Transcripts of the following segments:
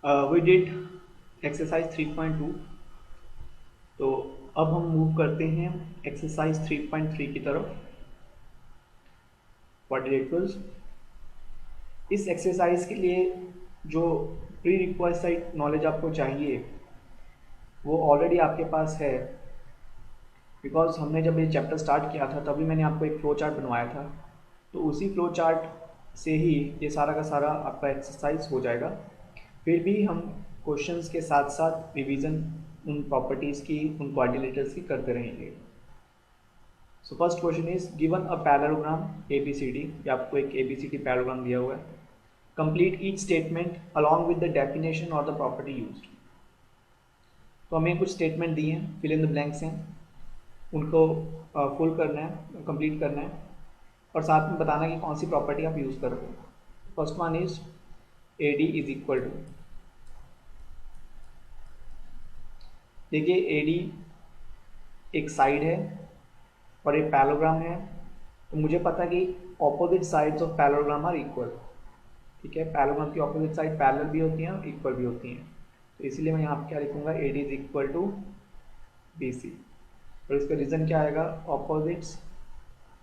We did exercise 3.2। तो अब हम मूव करते हैं एक्सरसाइज 3.3 की तरफ। क्वाड्रेटिकल्स। इस एक्सरसाइज के लिए जो प्री रिक्वाइसाइड नॉलेज आपको चाहिए वो ऑलरेडी आपके पास है, बिकॉज हमने जब ये चैप्टर स्टार्ट किया था तभी मैंने आपको एक फ्लो चार्ट बनवाया था। तो उसी फ्लो चार्ट से ही ये सारा का सारा आपका एक्सरसाइज हो जाएगा। फिर भी हम क्वेश्चंस के साथ साथ रिवीजन उन प्रॉपर्टीज़ की, उन क्वाड्रिलेटर्स की करते रहेंगे। So first question is given a parallelogram A B C D. आपको एक A B C D parallelogram दिया हुआ है। Complete each statement along with the definition और द प्रॉपर्टी यूज्ड। तो हमें कुछ स्टेटमेंट दिए हैं, फिल इन द ब्लैंक्स हैं, उनको फुल करना है, कंप्लीट करना है और साथ में बताना कि कौन सी प्रॉपर्टी आप यूज़ कर रहे हो। First one is A D is equal to, देखिए ए डी एक साइड है और एक पैरेललोग्राम है। तो मुझे पता है कि opposite sides of parallelogram are equal. ठीक है, पैरेललोग्राम की ऑपोजिट साइड पैरेलल भी होती हैं और इक्वल भी होती हैं। तो इसलिए मैं यहाँ पे क्या लिखूंगा, A D is equal to B C. और इसका रीज़न क्या आएगा,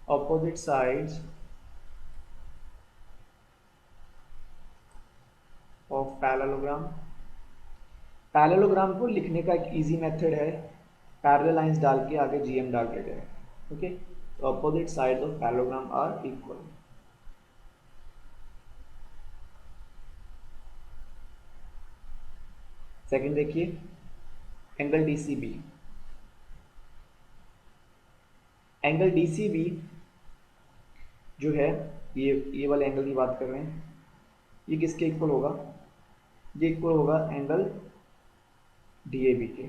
opposite sides of parallelogram. Parallelogram को लिखने का एक इजी मेथड है, पैरेलल लाइंस डाल के आगे जीएम डाल के जाए। Okay, opposite sides of parallelogram are equal. Second देखिए, एंगल डीसीबी। एंगल डीसीबी जो है, ये वाले एंगल की बात कर रहे हैं, ये किसके इक्वल होगा, ये इक्वल होगा एंगल डीएबी के।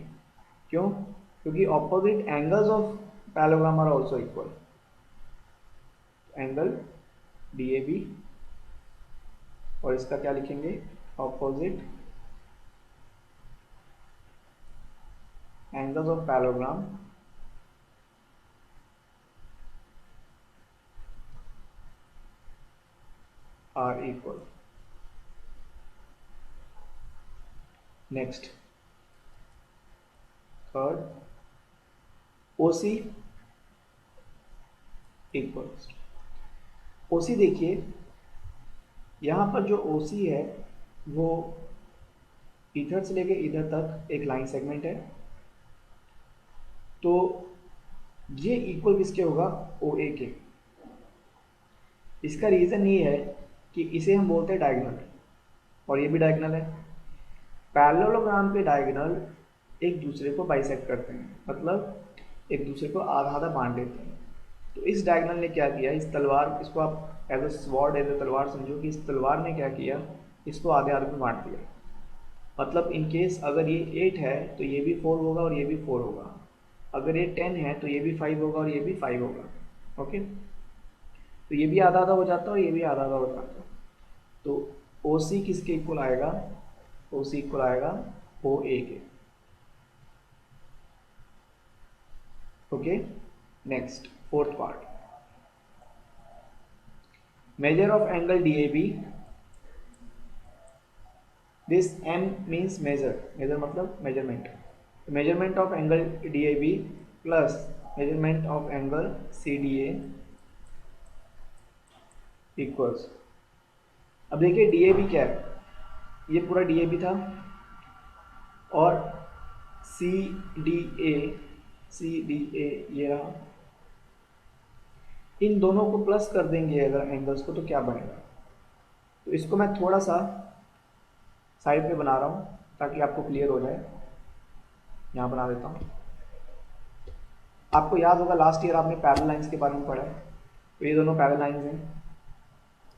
क्यों, क्योंकि opposite angles of parallelogram are also equal. Angle DAB और इसका क्या लिखेंगे, opposite angles of parallelogram are equal. Next, third, OC equals. OC देखिए, यहाँ पर जो ओसी है वो इधर से लेके इधर तक एक लाइन सेगमेंट है। तो ये इक्वल किसके होगा, ओ ए के। इसका रीज़न ये है कि इसे हम बोलते हैं डायगोनल और ये भी डायगोनल है। पैरेललोग्राम के डायगोनल एक दूसरे को बाइसेक्ट करते हैं, मतलब एक दूसरे को आधा आधा बांट देते हैं। तो इस डायगोनल ने क्या किया, इस तलवार, इसको आप as a sword, as a तलवार समझो कि इस तलवार ने क्या किया, इसको आधे आधे में बांट दिया। मतलब इन केस अगर ये 8 है तो ये भी 4 होगा और ये भी 4 होगा। अगर ये 10 है तो ये भी 5 होगा और ये भी 5 होगा। ओके, तो ये भी आधा आधा हो जाता है और ये भी आधा आधा हो जाता है। तो ओ सी किसके इक्वल आएगा, ओ सी इक्वल आएगा ओ ए के। Okay, next fourth part, measure of angle DAB. This M means measure, measure मतलब measurement, measurement of angle DAB plus measurement of angle CDA equals। अब देखिए DAB क्या है, ये पूरा DAB था और CDA ये रहा। इन दोनों को प्लस कर देंगे अगर एंगल्स को, तो क्या बनेगा। तो इसको मैं थोड़ा सा साइड पे बना रहा हूँ ताकि आपको क्लियर हो जाए। यहाँ बना देता हूँ। आपको याद होगा लास्ट ईयर आपने पैरेलल लाइंस के बारे में पढ़ा है। तो ये दोनों पैरेलल लाइंस हैं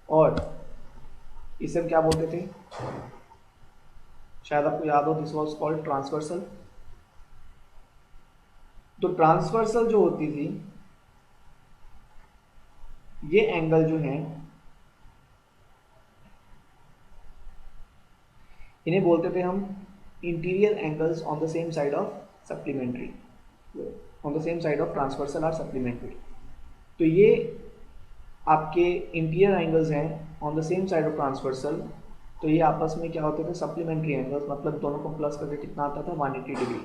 और इसे हम क्या बोलते थे, शायद आपको याद हो, दिस वाज कॉल्ड ट्रांसवर्सल। तो ट्रांसवर्सल जो होती थी, ये एंगल जो हैं इन्हें बोलते थे हम interior angles on the same side of supplementary, on the same side of transversal और सप्लीमेंट्री। तो ये आपके इंटीरियर एंगल्स हैं on the same side of transversal तो ये आपस में क्या होते थे, सप्लीमेंट्री एंगल्स, मतलब दोनों को प्लस करके कितना आता था, 180 डिग्री।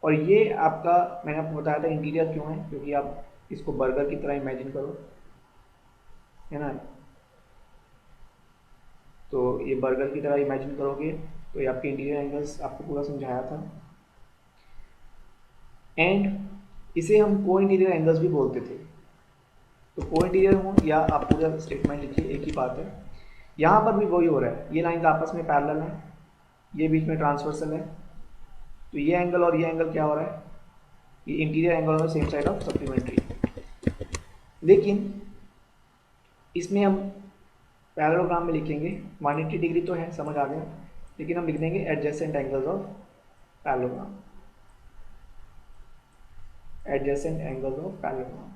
और ये आपका, मैंने आपको बताया था इंटीरियर क्यों है, क्योंकि आप इसको बर्गर की तरह इमेजिन करो, है ना। तो ये बर्गर की तरह इमेजिन करोगे तो ये आपके इंटीरियर एंगल्स आपको पूरा समझाया था। एंड इसे हम को इंटीरियर एंगल्स भी बोलते थे। तो को इंटीरियर हो या आप पूरा स्टेटमेंट लिखिए, एक ही बात है। यहाँ पर भी वही हो रहा है, ये लाइन आपस में पैरेलल है, ये बीच में ट्रांसवर्सल है, तो ये एंगल और ये एंगल क्या हो रहा है, ये इंटीरियर एंगल और सेम साइड ऑफ सप्लीमेंट्री। लेकिन इसमें हम पैरेललोग्राम में लिखेंगे 180 डिग्री तो है, समझ आ गया, लेकिन हम लिख देंगे adjacent angles of parallelogram, adjacent angles of parallelogram.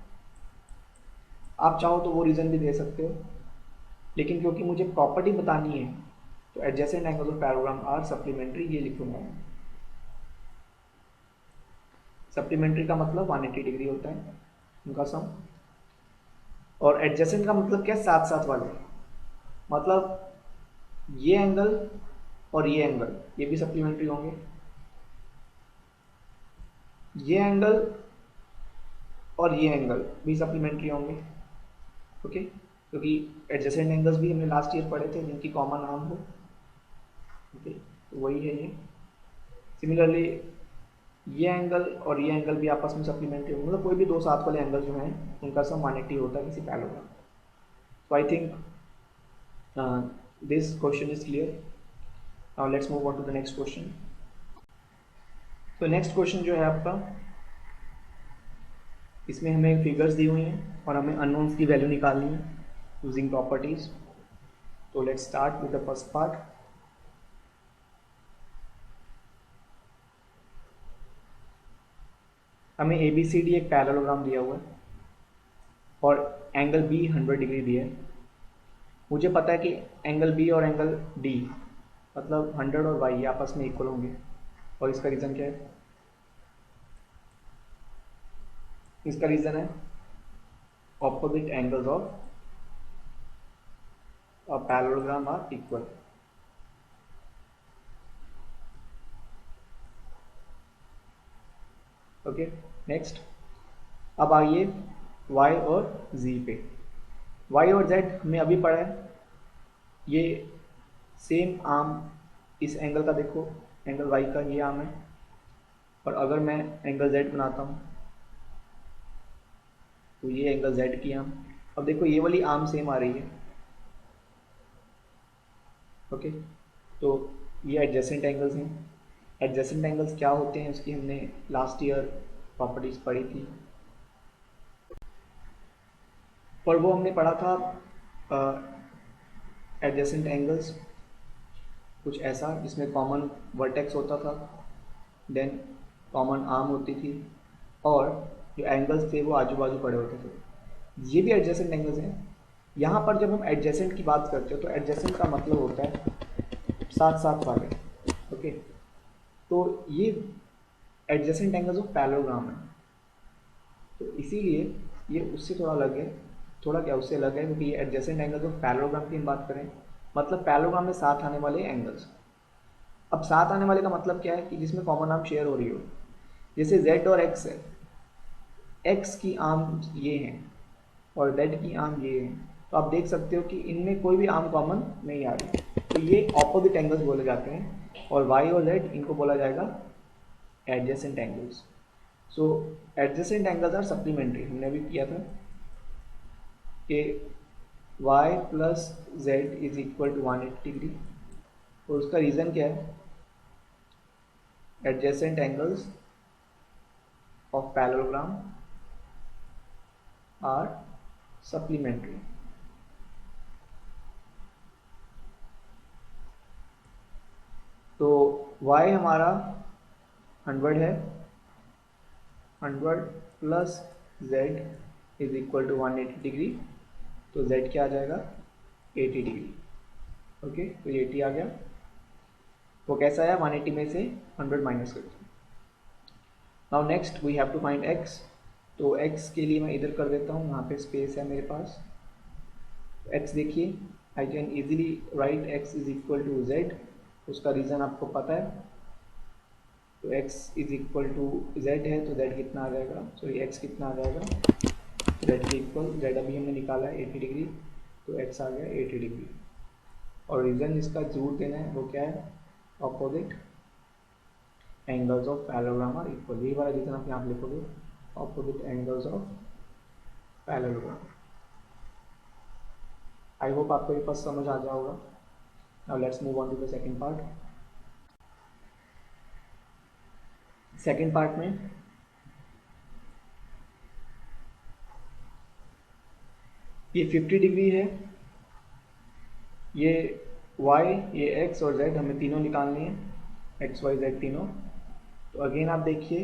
आप चाहो तो वो रीज़न भी दे सकते हो, लेकिन क्योंकि मुझे प्रॉपर्टी बतानी है तो adjacent angles of parallelogram are supplementary ये लिखूंगा मैं। सप्लीमेंट्री का मतलब 180 डिग्री होता है उनका सम, और एडजेसेंट का मतलब क्या, साथ साथ वाले, मतलब ये एंगल और ये एंगल ये भी सप्लीमेंट्री होंगे, ये एंगल और ये एंगल भी सप्लीमेंट्री होंगे। ओके, क्योंकि एडजेसेंट एंगल्स भी हमने लास्ट ईयर पढ़े थे जिनकी कॉमन नाम हो। ओके, तो वही है ये। सिमिलरली ये एंगल और ये एंगल भी आपस में सप्लीमेंट्री होंगे, मतलब कोई भी दो साथ वाले एंगल जो हैं उनका सम 180 होता है किसी parallelogram. So I think this question is clear. Now let's move on to the next question. तो नेक्स्ट क्वेश्चन जो है आपका, इसमें हमें फिगर्स दी हुई हैं और हमें अननोन्स की वैल्यू निकालनी है यूजिंग प्रॉपर्टीज। तो let's start with the first part. हमें ABCD एक पैरेललोग्राम दिया हुआ है और एंगल B 100 डिग्री दिया है। मुझे पता है कि एंगल B और एंगल D मतलब 100 और Y आपस में इक्वल होंगे, और इसका रीज़न क्या है, इसका रीज़न है opposite angles of a parallelogram are equal. Okay, next अब आइए y और z पे। y और z हमने अभी पढ़ा है, ये सेम आर्म इस एंगल का देखो, एंगल y का ये आर्म है, और अगर मैं एंगल z बनाता हूँ तो ये एंगल z की आर्म। अब देखो ये वाली आर्म सेम आ रही है। ओके, तो ये एडजेसेंट एंगल्स हैं। एडजेसेंट एंगल्स क्या होते हैं उसकी हमने लास्ट ईयर प्रॉपर्टीज पढ़ी थी, पर वो हमने पढ़ा था एडजेसेंट एंगल्स कुछ ऐसा जिसमें कॉमन वर्टेक्स होता था, देन कॉमन आर्म होती थी, और जो एंगल्स थे वो आजू बाजू पड़े होते थे। ये भी एडजेसेंट एंगल्स हैं। यहाँ पर जब हम एडजेसेंट की बात करते हो तो एडजेसेंट का मतलब होता है साथ साथ वाले। ओके, तो ये एडजेसेंट एंगल्स ऑफ पैरेललोग्राम है, तो इसीलिए ये उससे थोड़ा अलग है। थोड़ा क्या, उससे अलग है क्योंकि ये एडजेसेंट एंगल्स ऑफ पैरेललोग्राम की हम बात करें, मतलब पैरेललोग्राम में साथ आने वाले एंगल्स। अब साथ आने वाले का मतलब क्या है कि जिसमें कॉमन आर्म शेयर हो रही हो, जैसे z और x है, x की आर्म ये हैं और z की आर्म ये हैं, तो आप देख सकते हो कि इनमें कोई भी आर्म कॉमन नहीं आ रही, तो ये ऑपोजिट एंगल्स बोले जाते हैं, और y और z इनको बोला जाएगा adjacent angles. So adjacent angles are supplementary, हमने अभी किया था कि y plus z is equal to 180 degree, और उसका रीज़न क्या है, adjacent angles of parallelogram are supplementary. तो y हमारा 100 है, 100 plus z is equal to 180 degree, तो z क्या आ जाएगा, 80 डिग्री। ओके, तो ये 80 आ गया। वो कैसा है, 180 में से 100 माइनस करते हैं। Now next we have to find x, तो x के लिए मैं इधर कर देता हूँ, यहाँ पे स्पेस है मेरे पास। x देखिए, I can easily write x is equal to z। उसका रीज़न आपको पता है, तो x is equal to z है तो z कितना आ जाएगा, सॉरी x कितना आ जाएगा, z के इक्वल, z अभी हमने निकाला है 80 डिग्री, तो x आ गया 80 डिग्री। और रीज़न इसका जरूर देना है वो क्या है, opposite angles of parallelogram are equal. यही वाला रीज़न आप यहाँ लिखोगे, opposite angles of parallelogram. I hope आपको ये फर्स्ट समझ आ गया होगा। Now let's move on to the second part. Second part में ये 50 डिग्री है, ये y, ये x और z हमें तीनों निकालनी है, x y z तीनों। तो अगेन आप देखिए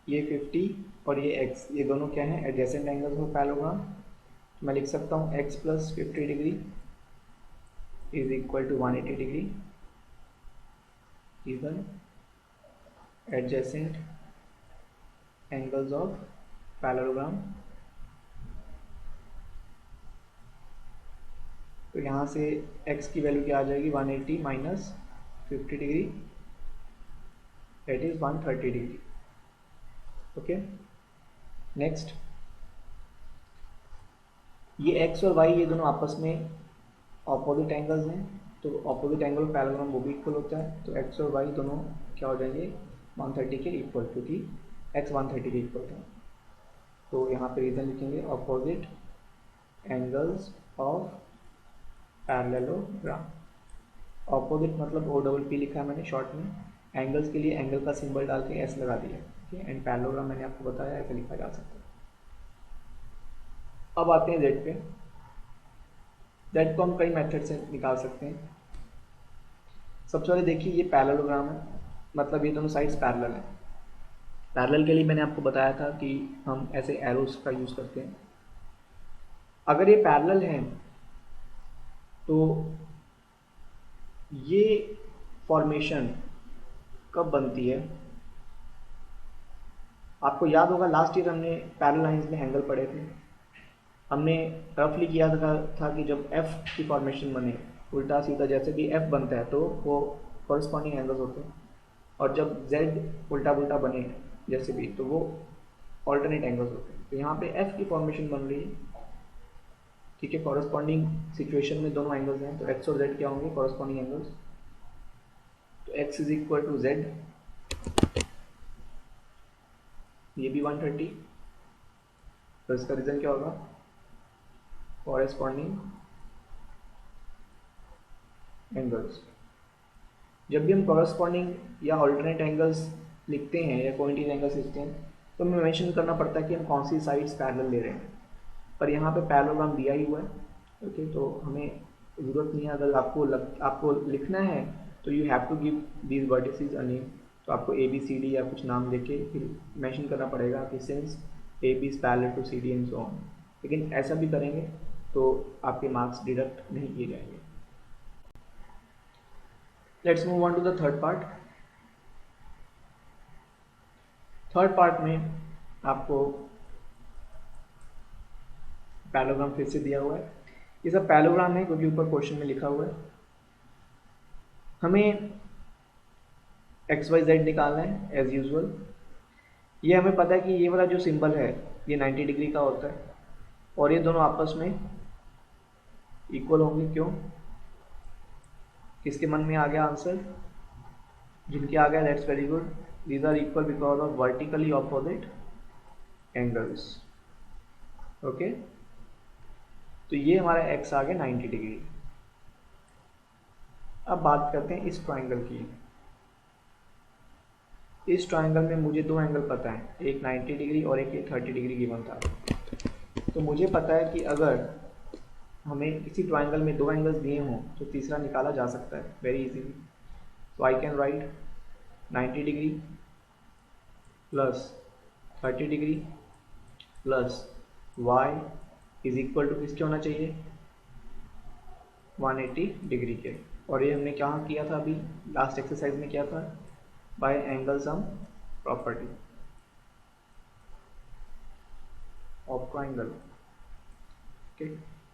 ये 50 और ये x, ये दोनों क्या हैं, एडजेसेंट एंगल्स ऑफ पैरेललोग्राम। मैं लिख सकता हूँ x plus 50 degree is equal to 180 degree even adjacent angles of parallelogram. तो यहाँ से x की वैल्यू क्या आ जाएगी, 180 minus 50 degree, that is 130 degree. Okay, next ये x और y ये दोनों आपस में ऑपोजिट एंगल्स हैं, तो ऑपोजिट एंगल ऑफ पैरेललोग्राम वो भी इक्वल होता है, तो x और y दोनों क्या हो जाएंगे 130 के इक्वल, क्योंकि x 130 के इक्वल था। तो यहाँ पे रीजन लिखेंगे opposite angles of parallelogram. Opposite मतलब ओ डबल पी लिखा है मैंने शॉर्ट में, एंगल्स के लिए एंगल का सिंबल डाल के एस लगा दिया, ठीक है। एंड पैरेललोग्राम मैंने आपको बताया ऐसे लिखा जा सकता है। अब आते हैं जेड पे। जेड को हम कई मेथड से निकाल सकते हैं। सबसे पहले देखिए ये पैरेललोग्राम है, मतलब ये दोनों साइड्स पैरेलल है। पैरेलल के लिए मैंने आपको बताया था कि हम ऐसे एरोस का यूज़ करते हैं। अगर ये पैरेलल है तो ये फॉर्मेशन कब बनती है, आपको याद होगा लास्ट ईयर हमने पैरेलल लाइंस में एंगल पढ़े थे। हमने रफली किया था कि जब एफ की फॉर्मेशन बने उल्टा सीधा, जैसे कि एफ बनता है तो वो कॉरस्पॉन्डिंग एंगल्स होते हैं, और जब जेड उल्टा पुल्टा बने जैसे भी तो वो ऑल्टरनेट एंगल्स होते हैं। तो यहाँ पे एफ की फॉर्मेशन बन रही है, ठीक है। कॉरस्पॉन्डिंग सिचुएशन में दोनों एंगल्स हैं, तो एक्स और जेड क्या होंगे कॉरस्पॉन्डिंग एंगल्स। तो x is equal to z, ये भी 130, तो इसका रीजन क्या होगा, कॉरस्पॉन्डिंग एंगल्स। जब भी हम कॉरस्पॉन्डिंग या ऑल्टरनेट एंगल्स लिखते हैं या कोइंसिडेंट एंगल्स लिखते हैं तो हमें मेंशन करना पड़ता है कि हम कौन सी साइड्स पैरेलल ले रहे हैं। पर यहाँ पे पैरेललोग्राम दिया ही हुआ है, ओके, तो हमें ज़रूरत नहीं है। अगर आपको लिखना है तो you have to give these vertices a name, तो आपको ए बी सी डी या कुछ नाम देके फिर मेंशन करना पड़ेगा कि since A B is parallel to C D and so on. लेकिन ऐसा भी करेंगे तो आपके मार्क्स डिडक्ट नहीं किए जाएंगे। Let's move on to the third part. Third part में आपको पैरेललोग्राम फिर से दिया हुआ है। ये सब पैरेललोग्राम है क्योंकि ऊपर क्वेश्चन में लिखा हुआ है। हमें एक्स वाई जेड निकालना है एज यूजुअल। ये हमें पता है कि ये वाला जो सिंबल है ये 90 डिग्री का होता है और ये दोनों आपस में इक्वल होंगे। क्यों, किसके मन में आ गया आंसर, जिनके आ गया that's very good. These are equal because of vertically opposite angles, okay. तो ये हमारा x आ गया 90 डिग्री। अब बात करते हैं इस ट्राइंगल की। इस ट्राइंगल में मुझे दो एंगल पता है, एक 90 डिग्री और एक 30 डिग्री गिवन था। तो मुझे पता है कि अगर हमें किसी ट्राइंगल में दो एंगल्स दिए हों तो तीसरा निकाला जा सकता है very easily. So I can write 90 degree plus 30 degree plus y is equal to किसके होना चाहिए, 180 डिग्री के। और ये हमने क्या किया था अभी लास्ट एक्सरसाइज में किया था, bye angle sum property of triangle, okay.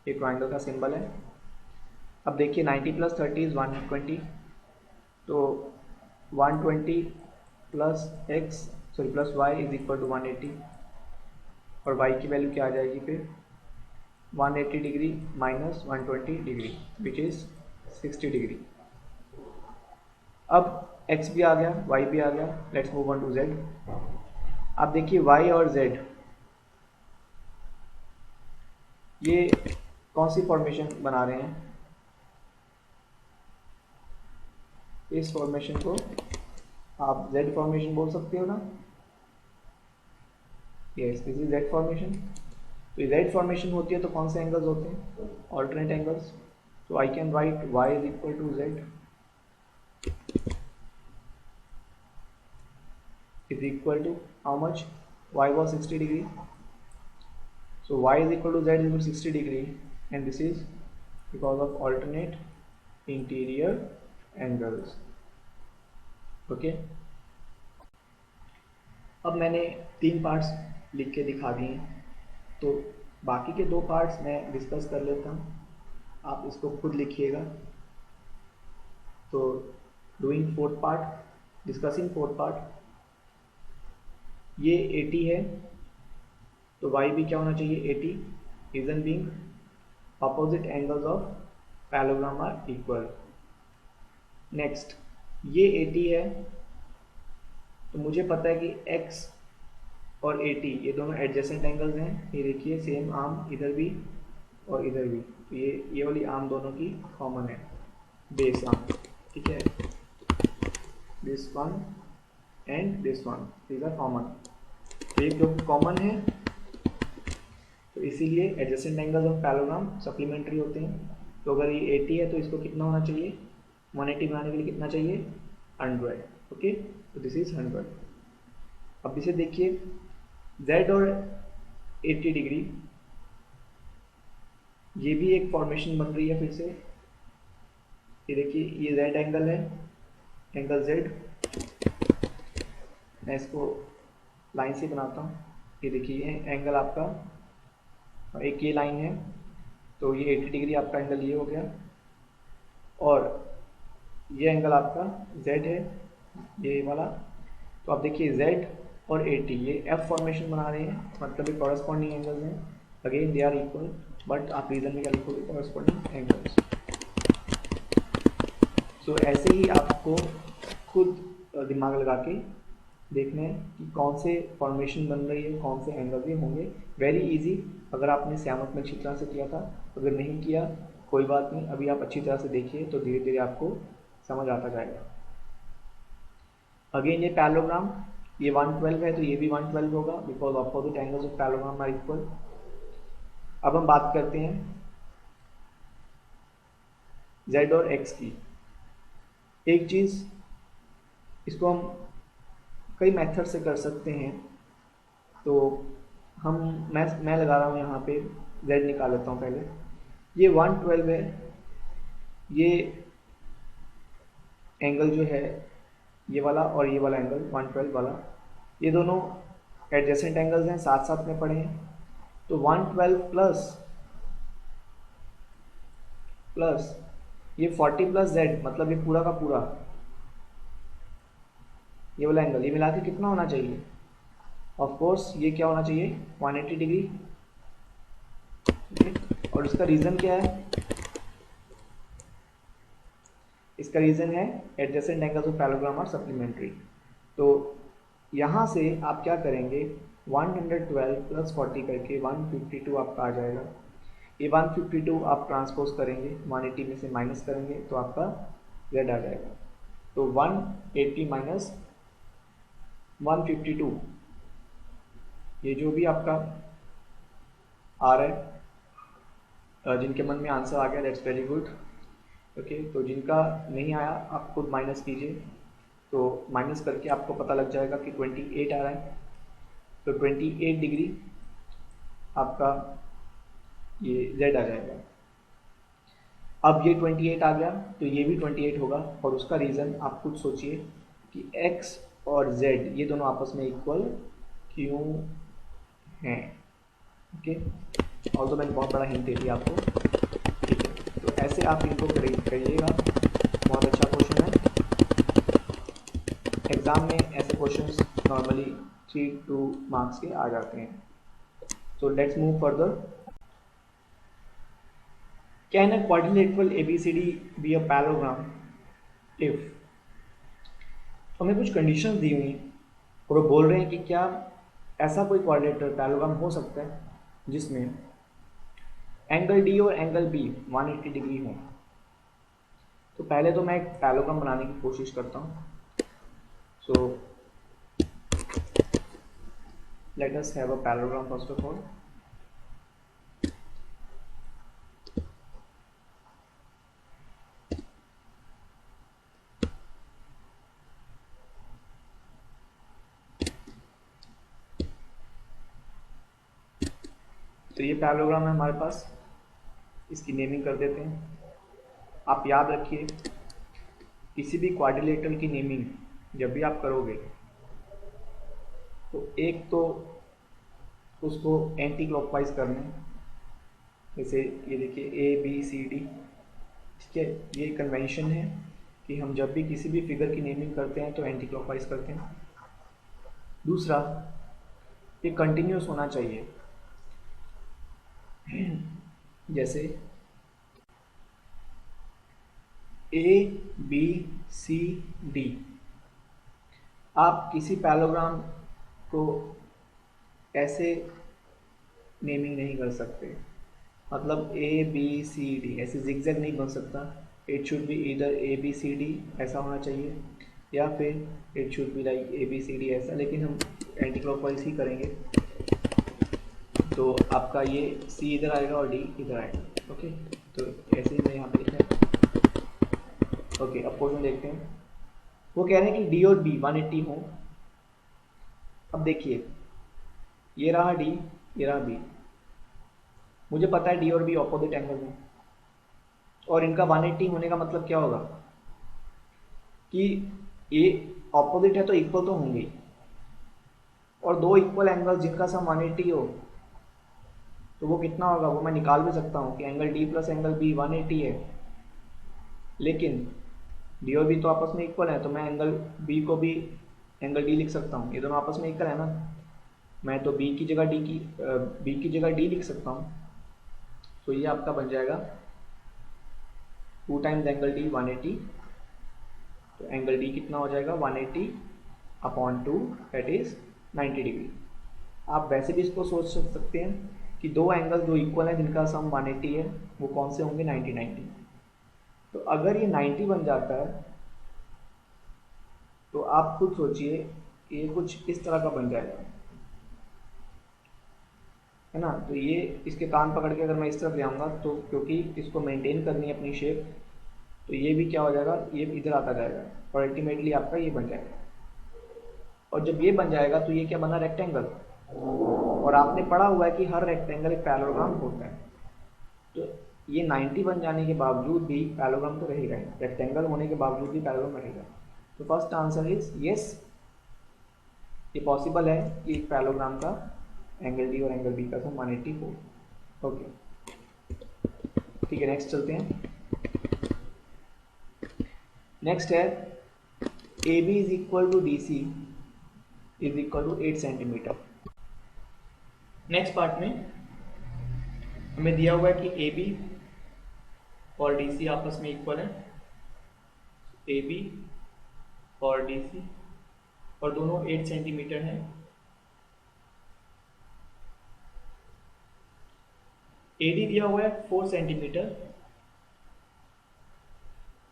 ये ट्राइंगल का सिंबल है अब देखिए 90 प्लस 30 इज़ 120, तो 120 plus x sorry plus y is equal to 180, और वाई की वैल्यू क्या आ जाएगी फिर 180 degree minus 120 degree which is 60 degree. अब x भी आ गया, y भी आ गया, let's move on to z। अब देखिए y और z ये कौन सी फॉर्मेशन बना रहे हैं, इस फॉर्मेशन को आप z फॉर्मेशन बोल सकते हो ना, yes this is z formation. तो z फॉर्मेशन होती है तो कौन से एंगल्स होते हैं, ऑल्टरनेट एंगल्स। तो I can write y is equal to z is equal to how much, y was 60 degree, so y is equal to z is equal to 60 degree, and this is because of alternate interior angles। Okay, अब मैंने 3 parts लिख के दिखा दिए हैं, तो बाकी के 2 पार्ट्स मैं डिस्कस कर लेता हूँ, आप इसको खुद लिखिएगा। तो doing fourth part, discussing fourth part, ये 80 है तो y भी क्या होना चाहिए 80, reason being opposite angles of parallelogram are equal. Next ये 80 है तो मुझे पता है कि x और 80 ये दोनों एडजेसेंट एंगल्स हैं, ये देखिए सेम आर्म इधर भी और इधर भी, तो ये वाली आर्म दोनों की कॉमन है, बेस आर्म, ठीक है, this one and this one these are common, तो ये जो कॉमन है तो इसीलिए adjacent angles of parallelogram supplementary होते हैं। तो अगर ये 80 है तो इसको कितना होना चाहिए, 180 बनाने के लिए कितना चाहिए 100, ओके, तो दिस इज 100। अब इसे देखिए z और 80 डिग्री, ये भी एक फॉर्मेशन बन रही है फिर से, ये देखिए ये z एंगल है, एंगल z, मैं इसको लाइन से बनाता हूँ, ये देखिए ये एंगल आपका, एक ये लाइन है तो ये 80 डिग्री आपका एंगल ये हो गया, और ये एंगल आपका z है ये वाला। तो आप देखिए z और 80 ये f फॉर्मेशन बना रहे हैं, मतलब ये कॉरस्पॉन्डिंग एंगल्स हैं, again they are equal, but आप रीजन में क्या लिखोगे कॉरस्पॉन्डिंग एंगल्स। सो ऐसे ही आपको खुद दिमाग लगा के देखना है कि कौन से फॉर्मेशन बन रही है, कौन से एंगल ये होंगे, वेरी इजी। अगर आपने श्यामक में अच्छी तरह से किया था, अगर नहीं किया कोई बात नहीं, अभी आप अच्छी तरह से देखिए तो धीरे धीरे आपको समझ आता जाएगा। अगेन ये पैरेललोग्राम, ये 112 है तो ये भी 112 होगा, because opposite angles of parallelogram are equal. अब हम बात करते हैं z और x की। एक चीज़, इसको हम कई मेथड से कर सकते हैं, तो मैं लगा रहा हूँ यहाँ पे z निकाल लेता हूँ पहले। ये 112 है, ये एंगल जो है ये वाला और ये वाला एंगल 112 वाला, ये दोनों एडजेसेंट एंगल्स हैं, साथ साथ में पड़े हैं। तो 112 प्लस ये 40 प्लस z, मतलब ये पूरा का पूरा ये वाला एंगल, ये मिला के कितना होना चाहिए, ऑफ कोर्स ये क्या होना चाहिए 180 डिग्री, और इसका रीज़न क्या है, इसका रीज़न है adjacent angles of parallelogram are supplementary. तो यहाँ से आप क्या करेंगे 112 प्लस 40 करके 152 आपका आ जाएगा। ये 152 आप ट्रांसपोज करेंगे, 180 में से माइनस करेंगे तो आपका z आ जाएगा। तो 180 माइनस 152, ये जो भी आपका आ रहा है, जिनके मन में आंसर आ गया दैट्स वेरी गुड, ओके। तो जिनका नहीं आया आप खुद माइनस कीजिए, तो माइनस करके आपको पता लग जाएगा कि 28 आ रहा है, तो 28 डिग्री आपका ये z आ जाएगा। अब ये 28 आ गया तो ये भी 28 होगा, और उसका रीज़न आप खुद सोचिए कि x और z ये दोनों आपस में इक्वल क्यों हैं, ओके। और तो मैंने बहुत बड़ा हिंट दे दिया आपको, ठीक है। तो ऐसे आप इनको करिएगा, बहुत अच्छा क्वेश्चन है। एग्ज़ाम में ऐसे क्वेश्चंस नॉर्मली 3-2 मार्क्स के आ जाते हैं। So let's move further. Can a quadrilateral ABCD be a parallelogram if, तो हमें कुछ कंडीशंस दी हुई हैं और वो बोल रहे हैं कि क्या ऐसा कोई क्वाड्रिलेटरल पैराग्राम हो सकता है जिसमें एंगल डी और एंगल बी 180 डिग्री हो। तो पहले तो मैं एक पैराग्राम बनाने की कोशिश करता हूँ। सो let us have a parallelogram first of all. तो ये पैराग्राम है हमारे पास, इसकी नेमिंग कर देते हैं। आप याद रखिए किसी भी क्वाड्रिलेटरल की नेमिंग जब भी आप करोगे तो एक तो उसको एंटी क्लॉकवाइज करना है। जैसे ये देखिए ABCD, ठीक है, ये कन्वेंशन है कि हम जब भी किसी भी फिगर की नेमिंग करते हैं तो एंटी क्लॉकवाइज करते हैं। दूसरा, ये कंटिन्यूस होना चाहिए। जैसे ABCD, आप किसी पैराग्राम को ऐसे नेमिंग नहीं कर सकते, मतलब ABCD ऐसे जिगजैग नहीं बन सकता। इट शुड बी इधर ABCD ऐसा होना चाहिए, या फिर it should be like ABCD ऐसा, लेकिन हम एंटी क्लॉकवाइज ही करेंगे। तो आपका ये C इधर आएगा और D इधर आएगा। ओके, तो ऐसे ही मैं यहाँ पे लिखा है। ओके, अब क्वेश्चन देखते हैं। वो कह रहे हैं कि D और B 180 हो। अब देखिए, ये रहा D, ये रहा B। मुझे पता है D और B ऑपोजिट एंगल में, और इनका 180 होने का मतलब क्या होगा कि ये ऑपोजिट है तो इक्वल तो होंगे ही, और दो इक्वल एंगल जिनका सम 180 हो तो वो कितना होगा, वो मैं निकाल भी सकता हूँ कि angle D plus angle B 180 है, लेकिन D और B तो आपस में इक्वल है, तो मैं एंगल B को भी एंगल D लिख सकता हूँ। ये दोनों आपस में इक्वल है ना, मैं तो B की जगह D लिख सकता हूँ। तो ये आपका बन जाएगा 2 टाइम्स एंगल D 180, तो एंगल D कितना हो जाएगा 180 अपॉन 2 दैट इज 90 डिग्री। आप वैसे भी इसको सोच सकते हैं कि दो एंगल जो इक्वल है जिनका सम 180 है वो कौन से होंगे, 90-90। तो अगर ये 90 बन जाता है तो आप खुद सोचिए ये कुछ इस तरह का बन जाएगा, है ना। तो ये इसके कान पकड़ के अगर मैं इस तरफ ले आऊँगा तो क्योंकि इसको मेंटेन करनी है अपनी शेप, तो ये भी क्या हो जाएगा, ये इधर आता जाएगा और अल्टीमेटली आपका ये बन जाएगा। और जब ये बन जाएगा तो ये क्या बना, रेक्टेंगल। और आपने पढ़ा हुआ है कि हर रेक्टेंगल एक पैरेललोग्राम होता है। तो ये 90 बन जाने के बावजूद भी पैरेललोग्राम तो रहेगा ही, रेक्टेंगल होने के बावजूद भी पैरेललोग्राम रहेगा। तो फर्स्ट आंसर इज यस, ये पॉसिबल है कि एक पैरेललोग्राम का एंगल डी और एंगल बी का सम 180 हो। ओके, ठीक है, नेक्स्ट चलते हैं। नेक्स्ट है AB is equal to DC is equal to 8 centimetre. Next part में हमें दिया हुआ है कि AB और DC आपस में इक्वल है, AB और DC, और दोनों 8 सेंटीमीटर हैं। AD दिया हुआ है 4 सेंटीमीटर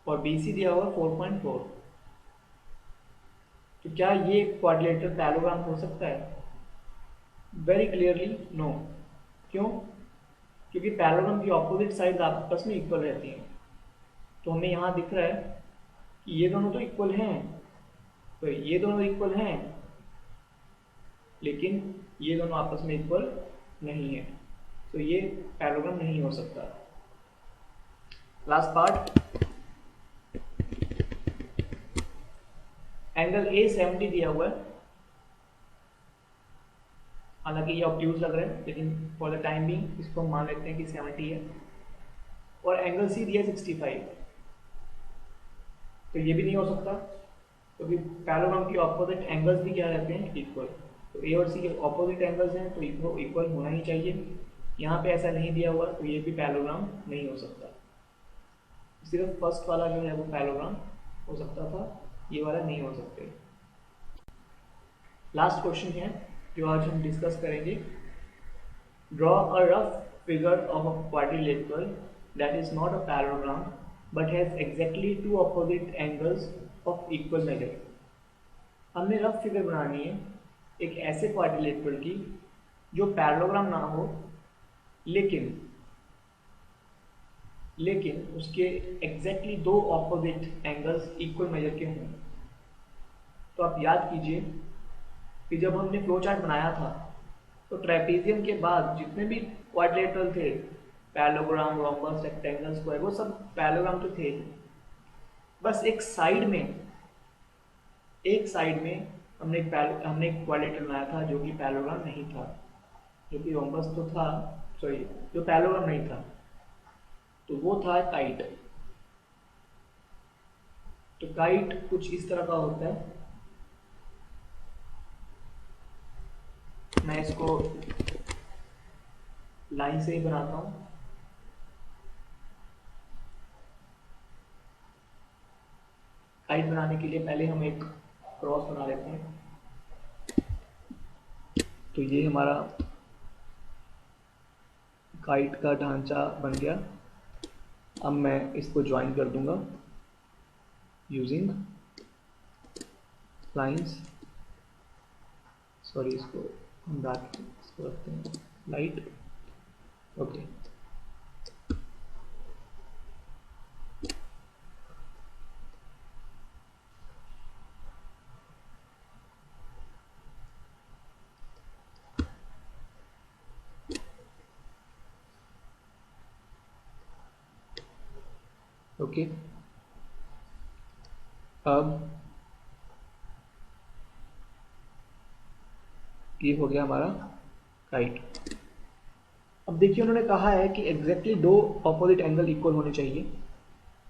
और BC दिया हुआ है 4.4। तो क्या ये क्वाड्रिलेटरल पैरेललोग्राम हो सकता है? Very clearly no. क्यों? क्योंकि पैरेललोग्राम की ऑपोजिट साइड आपस में इक्वल रहती हैं। तो हमें यहाँ दिख रहा है कि ये दोनों तो इक्वल हैं, तो ये दोनों इक्वल हैं, लेकिन ये दोनों आपस में इक्वल नहीं है, तो ये पैरेललोग्राम नहीं हो सकता। लास्ट पार्ट, एंगल A 70 दिया हुआ है, हालांकि ये ऑब्ट्यूज लग रहा है, लेकिन फॉर द टाइम बिंग इसको मान लेते हैं कि 70 है। और एंगल सी दिया 65, तो ये भी नहीं हो सकता क्योंकि पैरेललोग्राम के ऑपोजिट एंगल्स भी क्या रहते हैं, इक्वल। तो ए और सी के ऑपोजिट एंगल्स हैं तो इक्वल होना ही चाहिए। यहाँ पे ऐसा नहीं दिया हुआ तो ये भी पैरेललोग्राम नहीं हो सकता। सिर्फ फर्स्ट वाला जो है वो पैरेललोग्राम हो सकता था, ये वाला नहीं हो सकते। लास्ट क्वेश्चन है जो आज हम डिस्कस करेंगे। Draw a rough figure of a quadrilateral that is not a parallelogram but has exactly two opposite angles of equal measure. हमने रफ फिगर बनानी है एक ऐसे क्वाड्रिलेटरल की जो पैरेललोग्राम ना हो, लेकिन उसके एग्जैक्टली दो ऑपोजिट एंगल्स इक्वल मेजर के हों। तो आप याद कीजिए कि जब हमने फ्लो चार्ट बनाया था तो ट्रेपेजियम के बाद जितने भी क्वाड्रिलेटरल थे, पैरेललोग्राम, रोम्बस, रेक्टेंगल, स्क्वायर, वो सब पैरेललोग्राम तो थे। बस एक साइड में हमने एक क्वाड्रिलेटरल बनाया था जो कि पैरेललोग्राम नहीं था, जो कि रोम्बस तो था, सॉरी, जो पैरेललोग्राम नहीं था, तो वो था काइट। तो काइट कुछ इस तरह का होता है। मैं इसको लाइन से ही बनाता हूं। काइट बनाने के लिए पहले हम एक क्रॉस बना लेते हैं। तो ये हमारा काइट का ढांचा बन गया। अब मैं इसको ज्वाइन कर दूंगा यूजिंग लाइंस, सॉरी, इसको हम डार्क इसको रखते हैं लाइट। Okay, okay. अब ये हो गया हमारा काइट। अब देखिए उन्होंने कहा है कि एग्जैक्टली दो ऑपोजिट एंगल इक्वल होने चाहिए।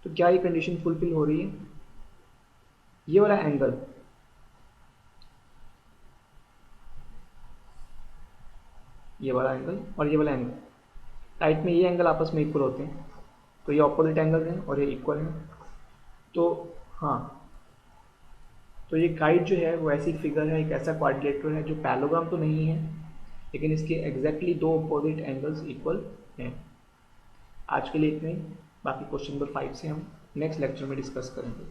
तो क्या ये कंडीशन फुलफिल हो रही है? ये वाला एंगल, ये वाला एंगल और ये वाला एंगल, काइट में ये एंगल आपस में इक्वल होते हैं, तो ये ऑपोजिट एंगल हैं और ये इक्वल हैं। तो हाँ, तो ये काइट जो है वो ऐसी फिगर है, एक ऐसा क्वाड्रिलेटरल है जो पैरेललोग्राम तो नहीं है लेकिन इसके एग्जैक्टली दो अपोजिट एंगल्स इक्वल हैं। आज के लिए इतने ही, बाकी क्वेश्चन नंबर 5 से हम नेक्स्ट लेक्चर में डिस्कस करेंगे।